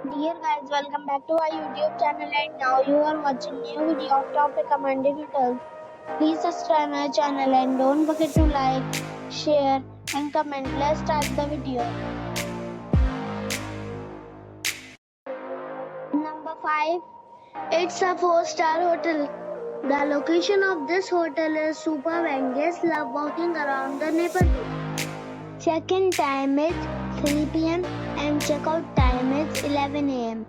Dear guys, welcome back to our YouTube channel and now you are watching new video of top recommended hotels. Please subscribe my channel and don't forget to like, share and comment. Let's start the video. Number 5. It's a 4-star hotel. The location of this hotel is superb and guests love walking around the neighborhood. Check-in time is 3 p.m. and check-out time is 11 a.m.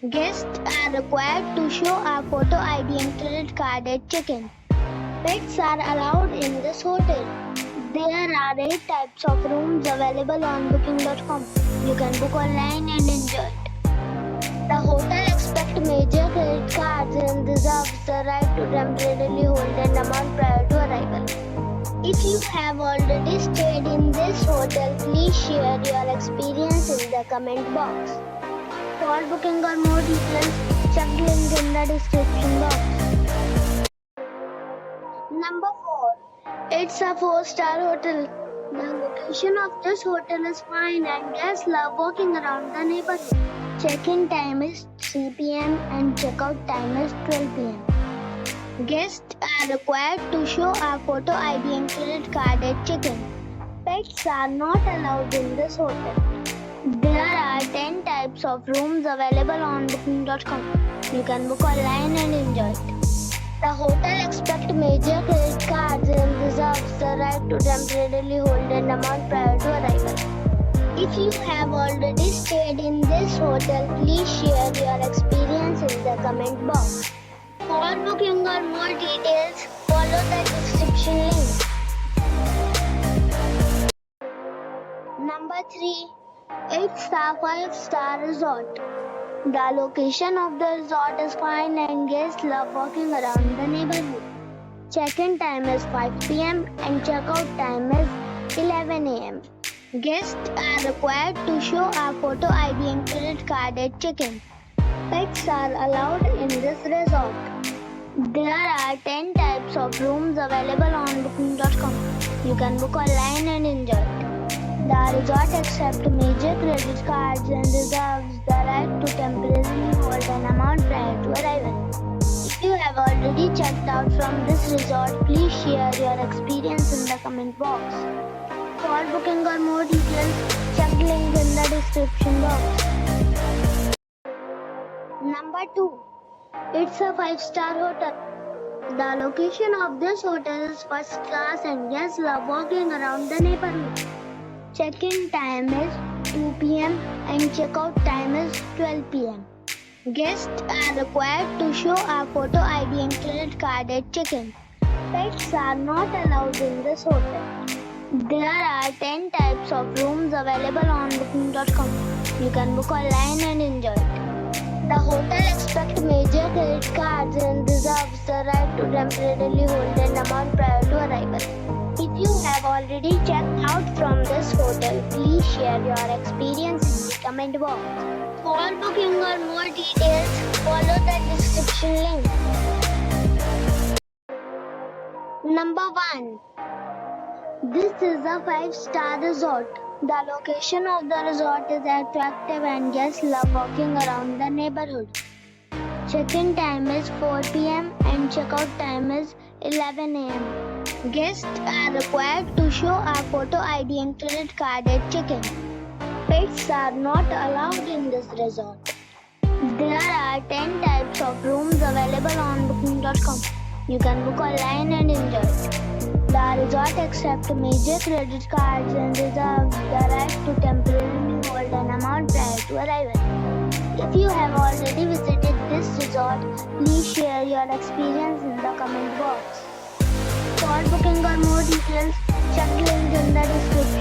Guests are required to show a photo ID and credit card at check-in. Pets are allowed in this hotel. There are 8 types of rooms available on booking.com. You can book online and enjoy it. The hotel expects major credit cards and reserves the right to temporarily hold an amount prior to arrival. If you have already stayed in this hotel, please share your experience in the comment box. For booking or more details, check the link in the description box. Number 4. It's a 4-star hotel. The location of this hotel is fine and guests love walking around the neighborhood. Check-in time is 3 p.m. and check-out time is 12 p.m. Guests are required to show a photo ID and credit card at check-in. Pets are not allowed in this hotel. There are 10 types of rooms available on booking.com. You can book online and enjoy it. The hotel expects major credit cards and reserves the right to temporarily hold an amount prior to arrival. If you have already stayed in this hotel, please share your experience in the comment box. For booking or more details, follow the description link. Number 3. It's a 5-star resort. The location of the resort is fine and guests love walking around the neighborhood. Check-in time is 5 p.m. and check-out time is 11 a.m. Guests are required to show a photo ID and credit card at check-in. Pets are allowed in this resort. There are 10 types of rooms available on booking.com. You can book online and enjoy it. The resort accepts major credit cards and reserves the right to temporarily hold an amount prior to arrival. If you have already checked out from this resort, please share your experience in the comment box. For booking or more details, check the link in the description box. Number 2. It's a 5-star hotel. The location of this hotel is first class and guests love walking around the neighborhood. Check-in time is 2 p.m. and check-out time is 12 p.m. Guests are required to show a photo ID and credit card at check-in. Pets are not allowed in this hotel. There are 10 types of rooms available on booking.com. You can book online and enjoy it. The hotel expects major credit cards and reserves the right to temporarily hold an amount prior to arrival. If you have already checked out from this hotel, please share your experience in the comment box. For booking or more details, follow the description link. Number 1. This is a 5-star resort. The location of the resort is attractive and guests love walking around the neighborhood. Check-in time is 4 p.m. and check-out time is 11 a.m. Guests are required to show a photo ID and credit card at check-in. Pets are not allowed in this resort. There are 10 types of rooms available on booking.com. You can book online and enjoy it. The resort accepts major credit cards and reserves the right to temporarily hold an amount prior to arrival. If you have already visited this resort, please share your experience in the comment box. For booking or more details, check the link in the description.